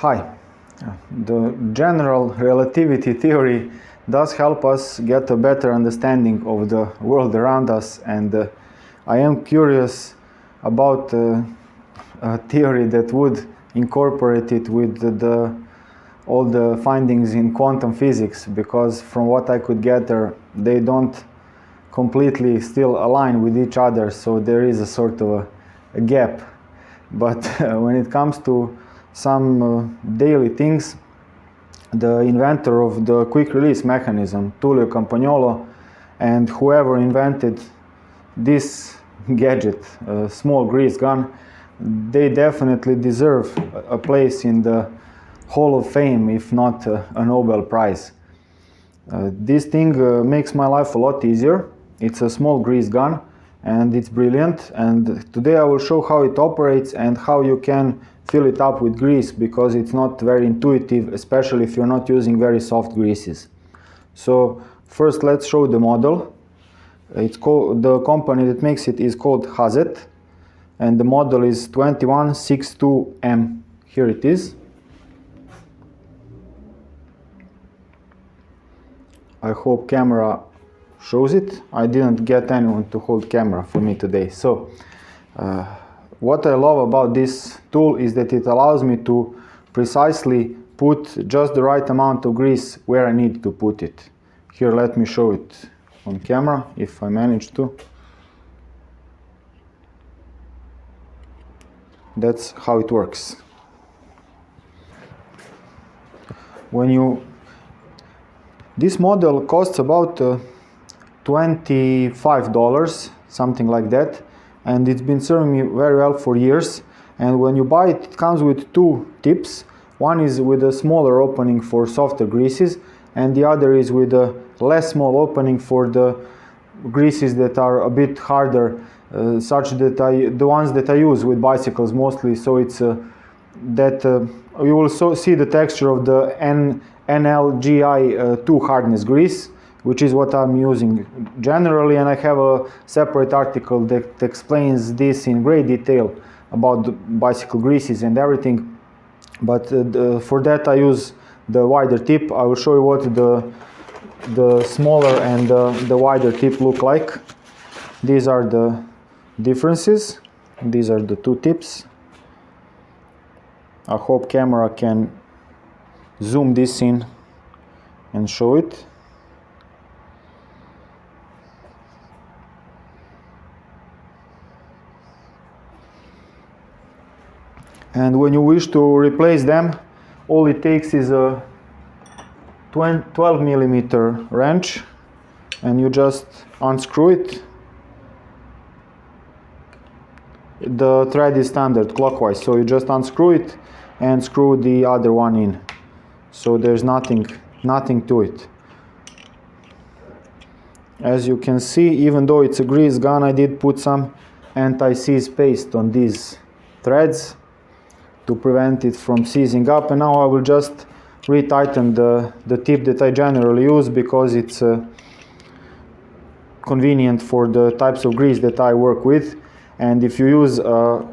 Hi. The general relativity theory does help us get a better understanding of the world around us, and I am curious about a theory that would incorporate it with all the findings in quantum physics, because from what I could gather, they don't completely still align with each other, so there is a sort of a gap. But when it comes to some daily things, the inventor of the quick release mechanism, Tullio Campagnolo, and whoever invented this gadget, a small grease gun, they definitely deserve a place in the Hall of Fame, if not a Nobel Prize. This thing makes my life a lot easier. It's a small grease gun and it's brilliant, and today I will show how it operates and how you can fill it up with grease, because it's not very intuitive, especially if you're not using very soft greases. So first let's show the model. It's called, the company that makes it is called Hazet, and the model is 2162M. Here it is. I hope camera shows it. I didn't get anyone to hold camera for me today. So what I love about this tool is that it allows me to precisely put just the right amount of grease where I need to put it. Here, let me show it on camera, if I manage to. That's how it works. This model costs about $25, something like that, and it's been serving me very well for years. And when you buy it, it comes with two tips. One is with a smaller opening for softer greases, and the other is with a less small opening for the greases that are a bit harder, such that the ones that I use with bicycles mostly. So it's you will see the texture of the NLGI2 hardness grease, which is what I'm using generally, and I have a separate article that explains this in great detail about the bicycle greases and everything. But for that I use the wider tip. I will show you what the smaller and the wider tip look like. These are the differences. These are the two tips. I hope camera can zoom this in and show it. And when you wish to replace them, all it takes is a 12mm wrench, and you just unscrew it. The thread is standard clockwise, so you just unscrew it and screw the other one in. So there's nothing to it. As you can see, even though it's a grease gun, I did put some anti-seize paste on these threads to prevent it from seizing up. And now I will just retighten the tip that I generally use, because it's convenient for the types of grease that I work with. And if you use a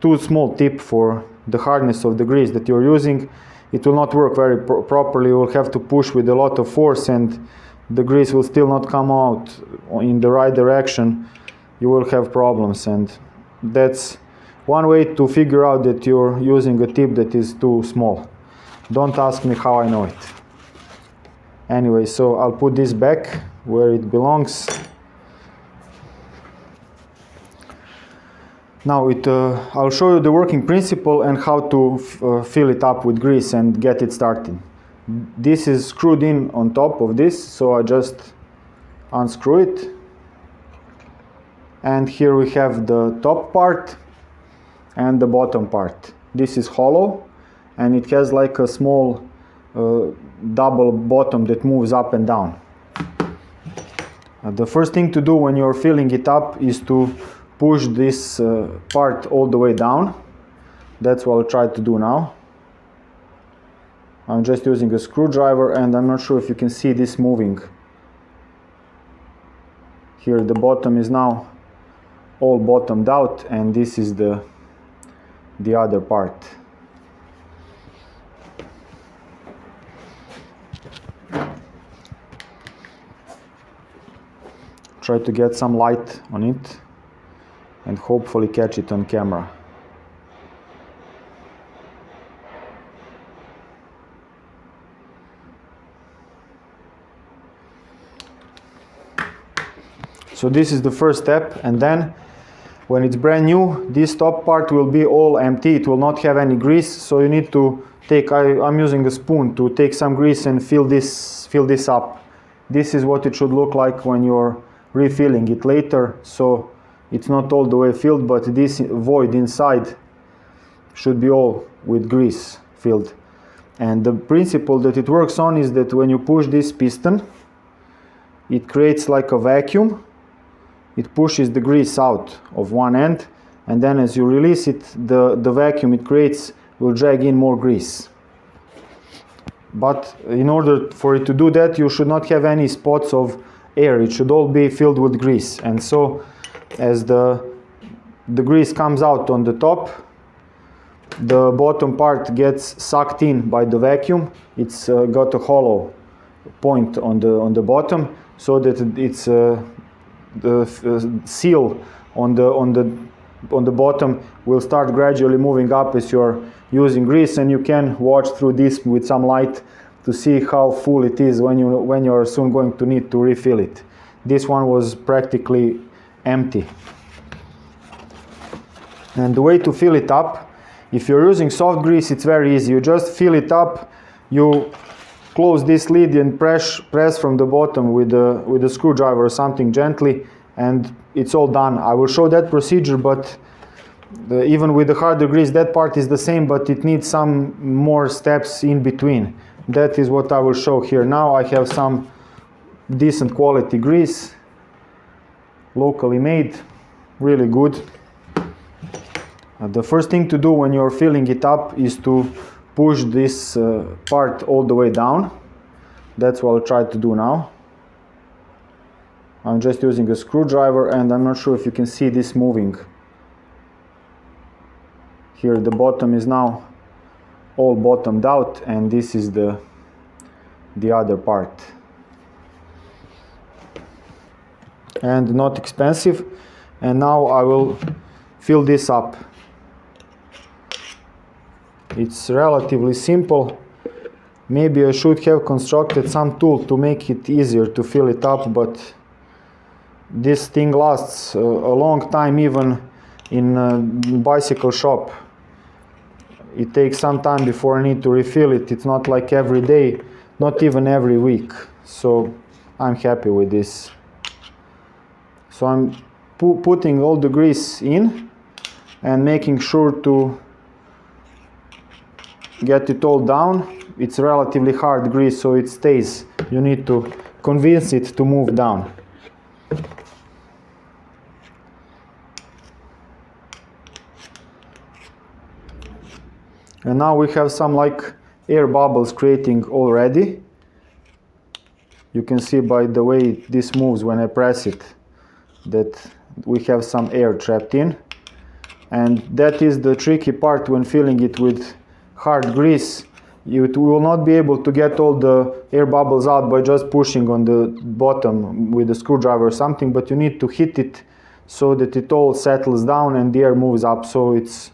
too small tip for the hardness of the grease that you're using, it will not work very properly. You will have to push with a lot of force, and the grease will still not come out in the right direction. You will have problems, and that's one way to figure out that you're using a tip that is too small. Don't ask me how I know it. Anyway, so I'll put this back where it belongs. Now I'll show you the working principle and how to fill it up with grease and get it started. This is screwed in on top of this, so I just unscrew it. And here we have the top part and the bottom part. This is hollow, and it has like a small double bottom that moves up and down. The first thing to do when you're filling it up is to push this part all the way down. That's what I'll try to do now. I'm just using a screwdriver, and I'm not sure if you can see this moving. Here the bottom is now all bottomed out, and this is the other part. Try to get some light on it and hopefully catch it on camera. So this is the first step, and then when it's brand new, this top part will be all empty. It will not have any grease, so you need to take, I'm using a spoon to take some grease and fill this up. This is what it should look like when you're refilling it later. So it's not all the way filled, but this void inside should be all with grease filled. And the principle that it works on is that when you push this piston, it creates like a vacuum. It pushes the grease out of one end, and then as you release it, the vacuum it creates will drag in more grease. But in order for it to do that, you should not have any spots of air. It should all be filled with grease. And so as the grease comes out on the top, the bottom part gets sucked in by the vacuum. It's got a hollow point on the bottom, so that it's the seal on the bottom will start gradually moving up as you're using grease, and you can watch through this with some light to see how full it is when you're soon going to need to refill it. This one was practically empty. And the way to fill it up, if you're using soft grease, it's very easy. You just fill it up, you close this lid and press from the bottom with a screwdriver or something gently, and it's all done. I will show that procedure, but even with the harder grease, that part is the same, but it needs some more steps in between. That is what I will show here. Now I have some decent quality grease, locally made, really good. The first thing to do when you're filling it up is to push this part all the way down. That's what I'll try to do now. I'm just using a screwdriver, and I'm not sure if you can see this moving. Here the bottom is now all bottomed out, and this is the other part. And not expensive. And now I will fill this up. It's relatively simple. Maybe I should have constructed some tool to make it easier to fill it up, but this thing lasts a long time, even in a bicycle shop. It takes some time before I need to refill it. It's not like every day, not even every week. So I'm happy with this. So I'm putting all the grease in and making sure to get it all down. It's relatively hard grease, so it stays. You need to convince it to move down. And now we have some like air bubbles creating already. You can see by the way this moves when I press it that we have some air trapped in. And that is the tricky part when filling it with hard grease. You will not be able to get all the air bubbles out by just pushing on the bottom with a screwdriver or something, but you need to hit it so that it all settles down and the air moves up. So it's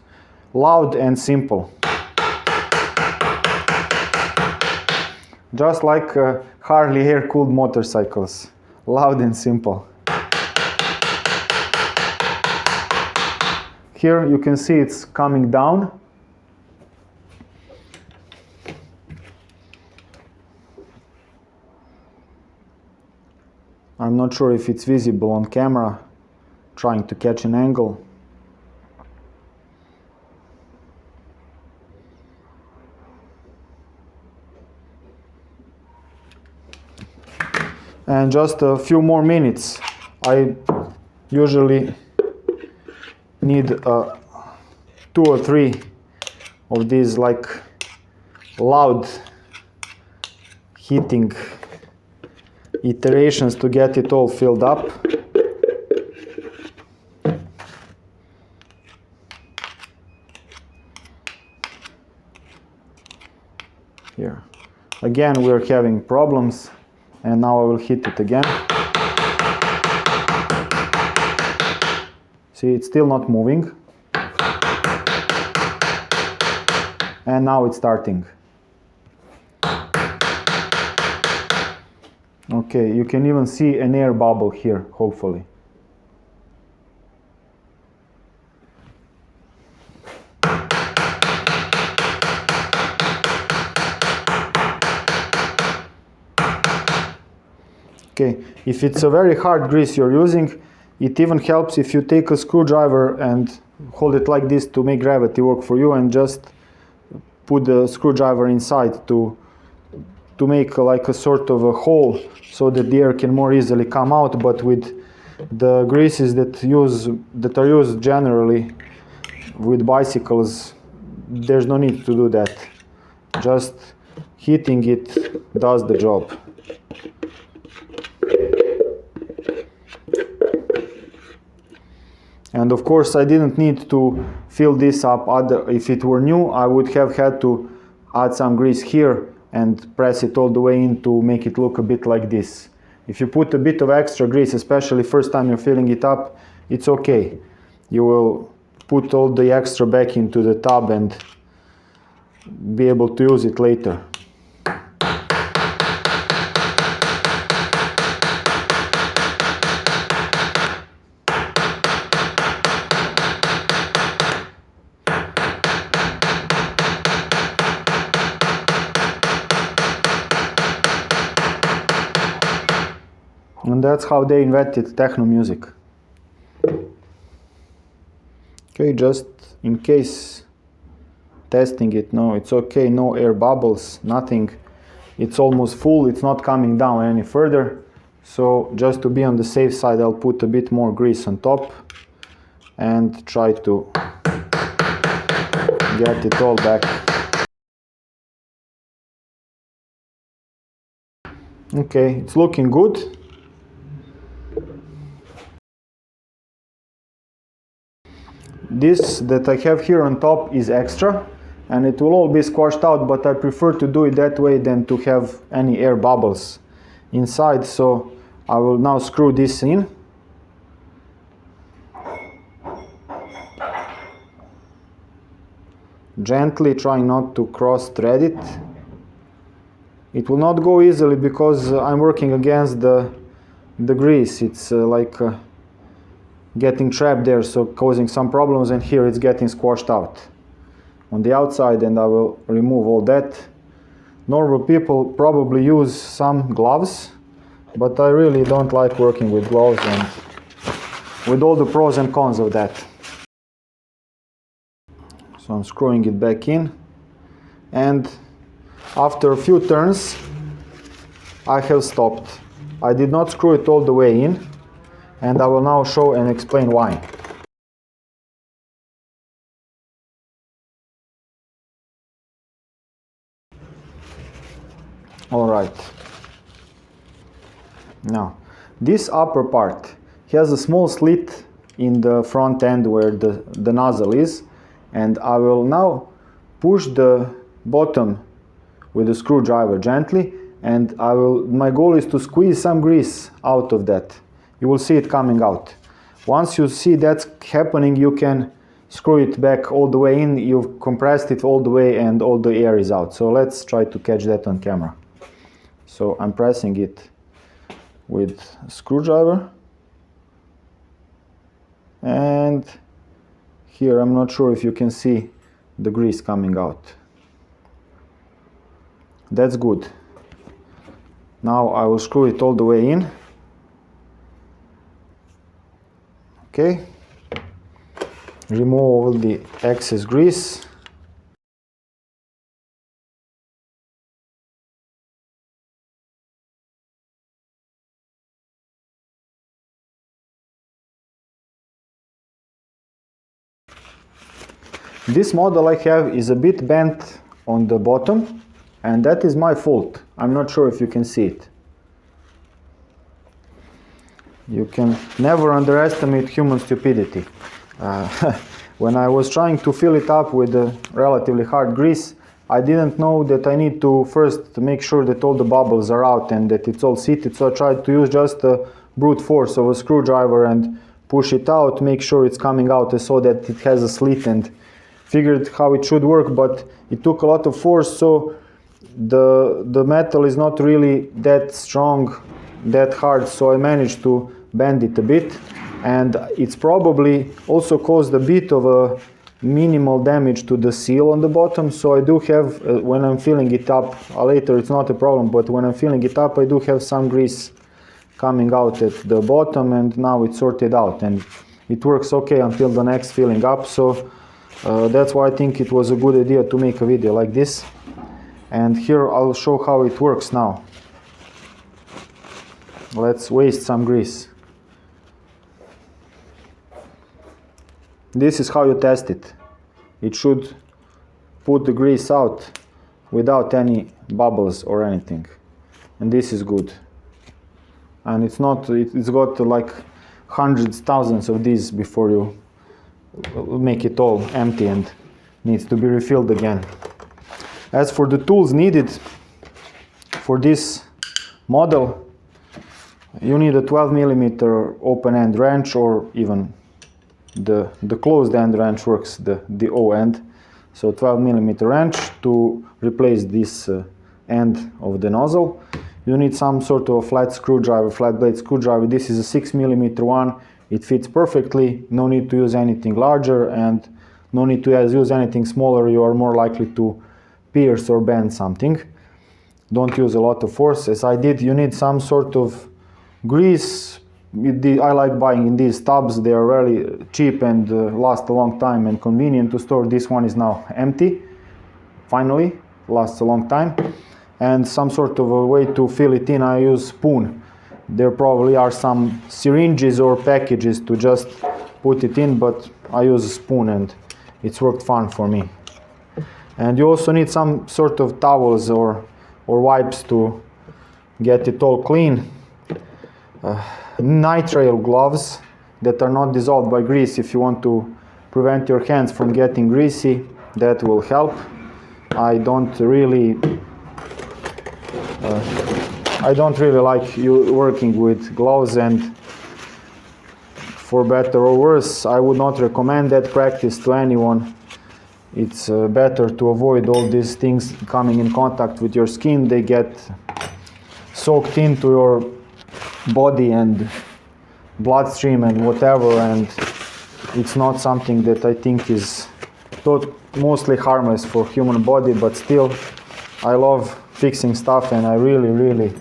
loud and simple. Just like Harley air-cooled motorcycles. Loud and simple. Here you can see it's coming down. I'm not sure if it's visible on camera, trying to catch an angle. And just a few more minutes. I usually need 2 or 3 of these like loud hitting iterations to get it all filled up. Here. Again, we're having problems, and now I will hit it again. See, it's still not moving. And now it's starting. Okay, you can even see an air bubble here, hopefully. Okay, if it's a very hard grease you're using, it even helps if you take a screwdriver and hold it like this to make gravity work for you, and just put the screwdriver inside to make like a sort of a hole so that the air can more easily come out. But with the greases that are used generally with bicycles, there's no need to do that. Just heating it does the job. And of course, I didn't need to fill this up. If it were new, I would have had to add some grease here and press it all the way in to make it look a bit like this. If you put a bit of extra grease, especially first time you're filling it up, it's okay. You will put all the extra back into the tub and be able to use it later. And that's how they invented techno music. Okay, just in case, testing it. No, it's okay, no air bubbles, nothing. It's almost full, it's not coming down any further. So just to be on the safe side, I'll put a bit more grease on top and try to get it all back. Okay, it's looking good. This that I have here on top is extra, and it will all be squashed out, but I prefer to do it that way than to have any air bubbles inside. So I will now screw this in. Gently, trying not to cross thread it. It will not go easily because I'm working against the grease. It's getting trapped there, so causing some problems, and here it's getting squashed out on the outside, and I will remove all that. Normal people probably use some gloves, but I really don't like working with gloves, and with all the pros and cons of that. So I'm screwing it back in, and after a few turns I have stopped. I did not screw it all the way in, and I will now show and explain why. Alright. Now, this upper part has a small slit in the front end where the nozzle is, and I will now push the bottom with a screwdriver gently, and my goal is to squeeze some grease out of that. You will see it coming out. Once you see that's happening, you can screw it back all the way in. You've compressed it all the way and all the air is out. So let's try to catch that on camera. So I'm pressing it with a screwdriver. And here I'm not sure if you can see the grease coming out. That's good. Now I will screw it all the way in. Okay, remove all the excess grease. This model I have is a bit bent on the bottom, and that is my fault. I'm not sure if you can see it. You can never underestimate human stupidity. When I was trying to fill it up with a relatively hard grease, I didn't know that I need to first make sure that all the bubbles are out and that it's all seated, so I tried to use just a brute force of a screwdriver and push it out, make sure it's coming out. I saw that it has a slit and figured how it should work, but it took a lot of force, so the metal is not really that strong, that hard, so I managed to bend it a bit, and it's probably also caused a bit of a minimal damage to the seal on the bottom. So I do have, when I'm filling it up later, it's not a problem, but when I'm filling it up, I do have some grease coming out at the bottom, and now it's sorted out and it works okay until the next filling up. So that's why I think it was a good idea to make a video like this. And here I'll show how it works now. Let's waste some grease. This is how you test it. It should put the grease out without any bubbles or anything. And this is good. And it's got like hundreds, thousands of these before you make it all empty and needs to be refilled again. As for the tools needed for this model, you need a 12mm open end wrench, or even the closed end wrench works, the O end. So 12mm wrench to replace this end of the nozzle. You need some sort of a flat screwdriver, flat blade screwdriver. This is a 6mm one. It fits perfectly. No need to use anything larger, and no need to use anything smaller. You are more likely to pierce or bend something. Don't use a lot of force, as I did. You need some sort of grease. I like buying in these tubs. They are really cheap and last a long time and convenient to store. This one is now empty. Finally, lasts a long time. And some sort of a way to fill it in, I use spoon. There probably are some syringes or packages to just put it in, but I use a spoon and it's worked fine for me. And you also need some sort of towels or wipes to get it all clean. Nitrile gloves that are not dissolved by grease. If you want to prevent your hands from getting greasy, that will help. I don't really like working with gloves, and for better or worse, I would not recommend that practice to anyone. It's better to avoid all these things coming in contact with your skin. They get soaked into your body and bloodstream and whatever, and it's not something that I think is mostly harmless for human body, but still I love fixing stuff, and I really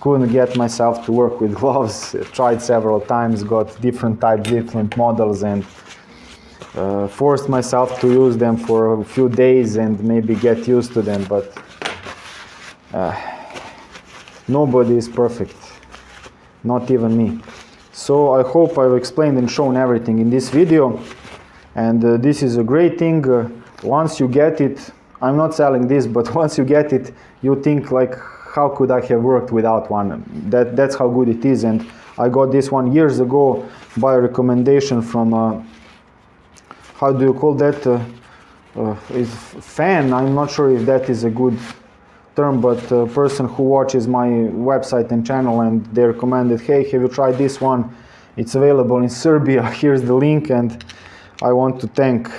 couldn't get myself to work with gloves. Tried several times, got different types, different models, and forced myself to use them for a few days and maybe get used to them, but nobody is perfect, not even me. So I hope I've explained and shown everything in this video, and this is a great thing. Once you get it, I'm not selling this, but once you get it, you think like, how could I have worked without one? That's how good it is. And I got this one years ago by a recommendation from how do you call that? Is fan? I'm not sure if that is a good term, but a person who watches my website and channel, and they recommended, hey, have you tried this one? It's available in Serbia. Here's the link, and I want to thank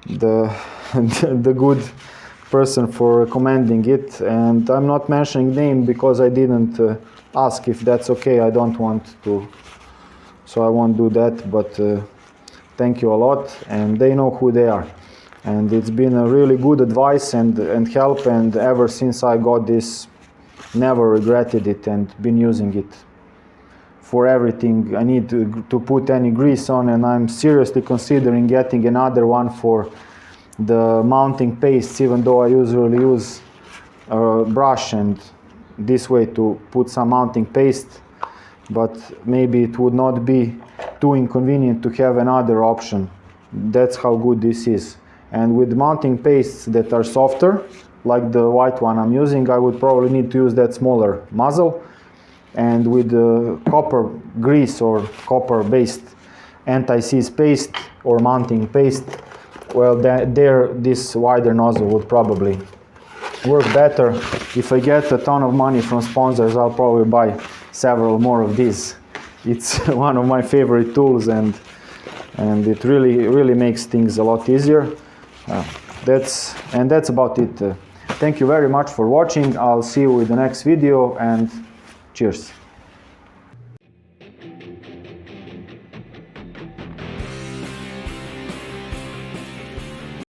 the good person for recommending it. And I'm not mentioning name because I didn't ask if that's okay. I don't want to, so I won't do that, but thank you a lot, and they know who they are. And it's been a really good advice and help, and ever since I got this, never regretted it and been using it for everything I need to put any grease on. And I'm seriously considering getting another one for the mounting pastes, even though I usually use a brush and this way to put some mounting paste, but maybe it would not be too inconvenient to have another option. That's how good this is. And with mounting pastes that are softer, like the white one I'm using, I would probably need to use that smaller muzzle. And with the copper grease or copper-based anti-seize paste or mounting paste, well, this wider nozzle would probably work better. If I get a ton of money from sponsors, I'll probably buy several more of these it's one of my favorite tools, and it really makes things a lot easier. That's about it. Thank you very much for watching. I'll see you in the next video, and cheers.